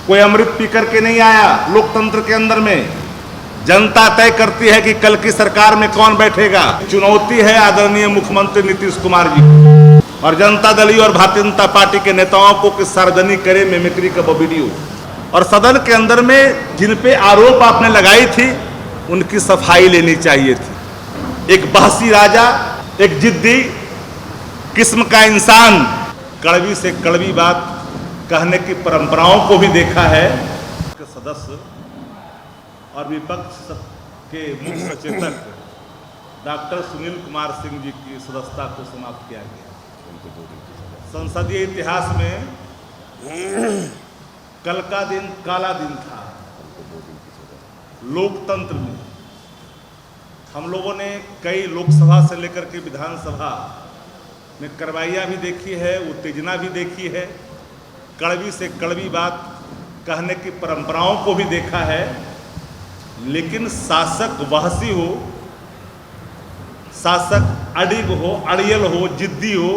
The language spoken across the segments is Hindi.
कोई अमृत पी करके नहीं आया। लोकतंत्र के अंदर में जनता तय करती है कि कल की सरकार में कौन बैठेगा। चुनौती है आदरणीय मुख्यमंत्री नीतीश कुमार जी और जनता दल और भारतीय जनता पार्टी के नेताओं को कि सार्वजनिक करे मिमिक्री का वीडियो, और सदन के अंदर में जिन पे आरोप आपने लगाई थी उनकी सफाई लेनी चाहिए थी। एक बहसी राजा, एक जिद्दी किस्म का इंसान, कड़वी से कड़वी बात कहने की परंपराओं को भी देखा है। सदस्य और विपक्ष के मुख्य सचेतक डॉक्टर सुनील कुमार सिंह जी की सदस्यता को समाप्त किया गया। संसदीय इतिहास में कल का दिन काला दिन था। लोकतंत्र में हम लोगों ने कई लोकसभा से लेकर के विधानसभा में कार्रवाइयाँ भी देखी है, उत्तेजना भी देखी है, कड़वी से कड़वी बात कहने की परंपराओं को भी देखा है। लेकिन शासक वहसी हो, शासक अडिग हो, अड़ियल हो, जिद्दी हो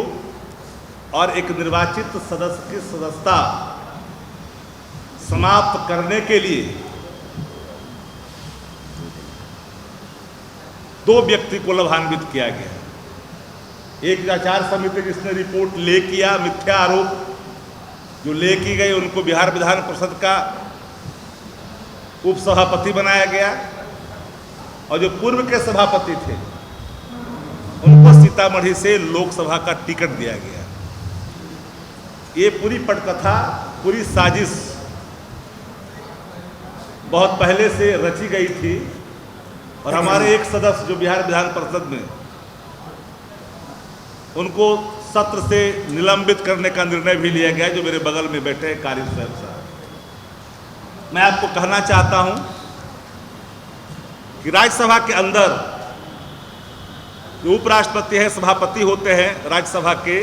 और एक निर्वाचित सदस्य की सदस्यता समाप्त करने के लिए दो व्यक्ति को लाभान्वित किया गया। एक आचार समिति जिसने रिपोर्ट ले किया, मिथ्या आरोप जो ले की गई, उनको बिहार विधान परिषद का उपसभापति बनाया गया और जो पूर्व के सभापति थे उनको सीतामढ़ी से लोकसभा का टिकट दिया गया। ये पूरी पटकथा, पूरी साजिश बहुत पहले से रची गई थी और हमारे एक सदस्य जो बिहार विधान परिषद में, उनको सत्र से निलंबित करने का निर्णय भी लिया गया, जो मेरे बगल में बैठे हैं कारी स्वयं साहब। मैं आपको कहना चाहता हूं कि राज्यसभा के अंदर जो उपराष्ट्रपति है, सभापति होते हैं राज्यसभा के,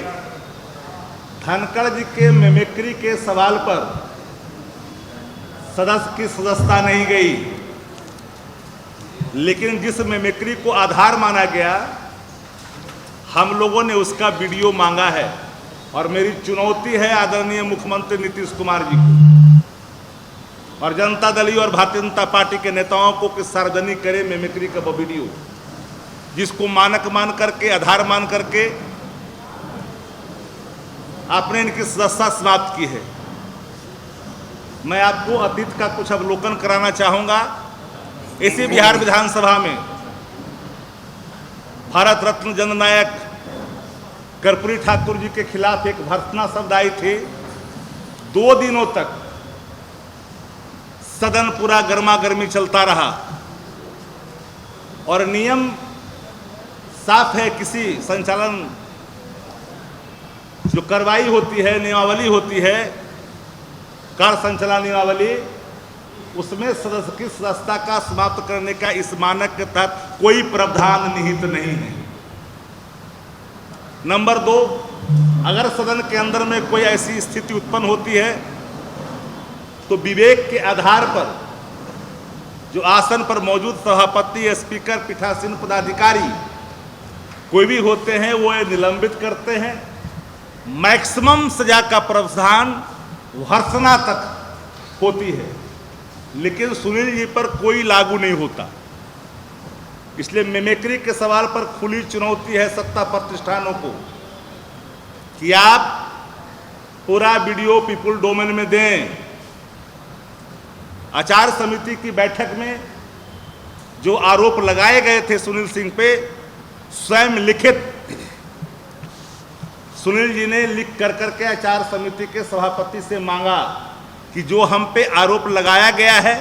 धनखड़ जी के मिमिक्री के सवाल पर सदस्य की सदस्यता नहीं गई, लेकिन जिस मिमिक्री को आधार माना गया हम लोगों ने उसका वीडियो मांगा है। और मेरी चुनौती है आदरणीय मुख्यमंत्री नीतीश कुमार जी को और जनता दल और भारतीय जनता पार्टी के नेताओं को कि सार्वजनिक करें मिमिक्री का वीडियो, जिसको मानक मान करके, आधार मान करके आपने इनकी सदस्यता समाप्त की है। मैं आपको अतीत का कुछ अवलोकन कराना चाहूंगा। इसी बिहार विधानसभा में भारत रत्न जननायक कर्पूरी ठाकुर जी के खिलाफ एक भर्त्सना शब्द आई थी। 2 दिनों तक सदन पूरा गर्मा गर्मी चलता रहा और नियम साफ है, किसी संचालन जो कार्रवाई होती है, नियमावली होती है, कार्य संचालन नियमावली, उसमें सदस्य की सदस्यता का समाप्त करने का इस मानक के तहत कोई प्रावधान निहित नहीं है। नंबर 2, अगर सदन के अंदर में कोई ऐसी स्थिति उत्पन्न होती है तो विवेक के आधार पर जो आसन पर मौजूद सभापति, स्पीकर, पीठासीन पदाधिकारी कोई भी होते हैं वो ये निलंबित करते हैं। मैक्सिमम सजा का प्रावधान भर्त्सना तक होती है, लेकिन सुनील जी पर कोई लागू नहीं होता। इसलिए मिमिक्री के सवाल पर खुली चुनौती है सत्ता प्रतिष्ठानों को कि आप पूरा वीडियो पीपुल डोमेन में दें। आचार समिति की बैठक में जो आरोप लगाए गए थे सुनील सिंह पे, स्वयं लिखित सुनील जी ने लिख कर करके आचार समिति के सभापति से मांगा कि जो हम पे आरोप लगाया गया है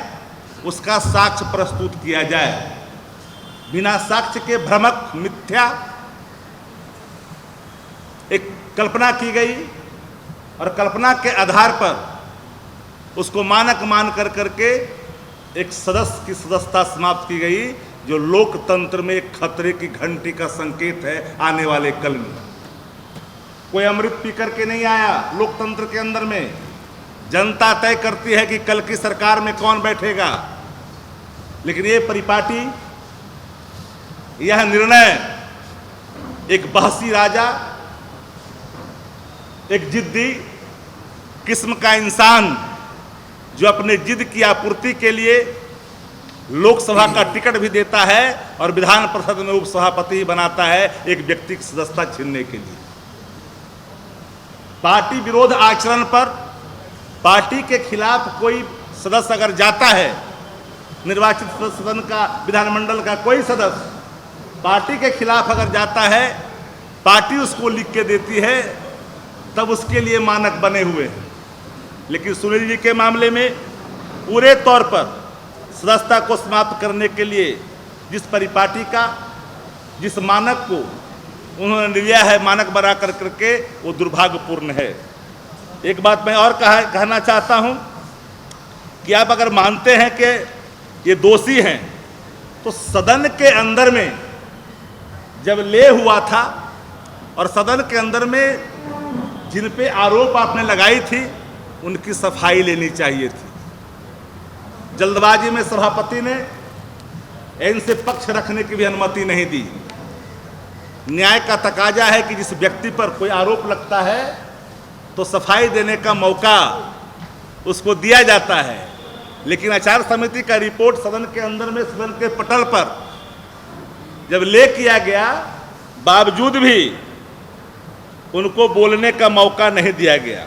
उसका साक्ष्य प्रस्तुत किया जाए। बिना साक्ष्य के भ्रमक, मिथ्या एक कल्पना की गई और कल्पना के आधार पर उसको मानक मान कर करके एक सदस्य की सदस्यता समाप्त की गई, जो लोकतंत्र में एक खतरे की घंटी का संकेत है आने वाले कल में। कोई अमृत पी करके नहीं आया। लोकतंत्र के अंदर में जनता तय करती है कि कल की सरकार में कौन बैठेगा, लेकिन ये परिपाटी, यह निर्णय एक बहसी राजा, एक जिद्दी किस्म का इंसान जो अपने जिद की आपूर्ति के लिए लोकसभा का टिकट भी देता है और विधान परिषद में उपसभापति बनाता है एक व्यक्ति की सदस्यता छीनने के लिए। पार्टी विरोध आचरण पर पार्टी के खिलाफ कोई सदस्य अगर जाता है, निर्वाचित सदन का, विधानमंडल का कोई सदस्य पार्टी के खिलाफ अगर जाता है, पार्टी उसको लिख के देती है, तब उसके लिए मानक बने हुए हैं। लेकिन सुनील जी के मामले में पूरे तौर पर सदस्यता को समाप्त करने के लिए जिस परिपाटी का, जिस मानक को उन्होंने लिया है मानक बना कर करके, वो दुर्भाग्यपूर्ण है। एक बात मैं और कहना चाहता हूं कि आप अगर मानते हैं कि ये दोषी हैं, तो सदन के अंदर में जब ले हुआ था और सदन के अंदर में जिन पे आरोप आपने लगाई थी, उनकी सफाई लेनी चाहिए थी। जल्दबाजी में सभापति ने इनसे पक्ष रखने की भी अनुमति नहीं दी। न्याय का तकाजा है कि जिस व्यक्ति पर कोई आरोप लगता है तो सफाई देने का मौका उसको दिया जाता है। लेकिन आचार समिति का रिपोर्ट सदन के अंदर में, सदन के पटल पर जब ले किया गया, बावजूद भी उनको बोलने का मौका नहीं दिया गया।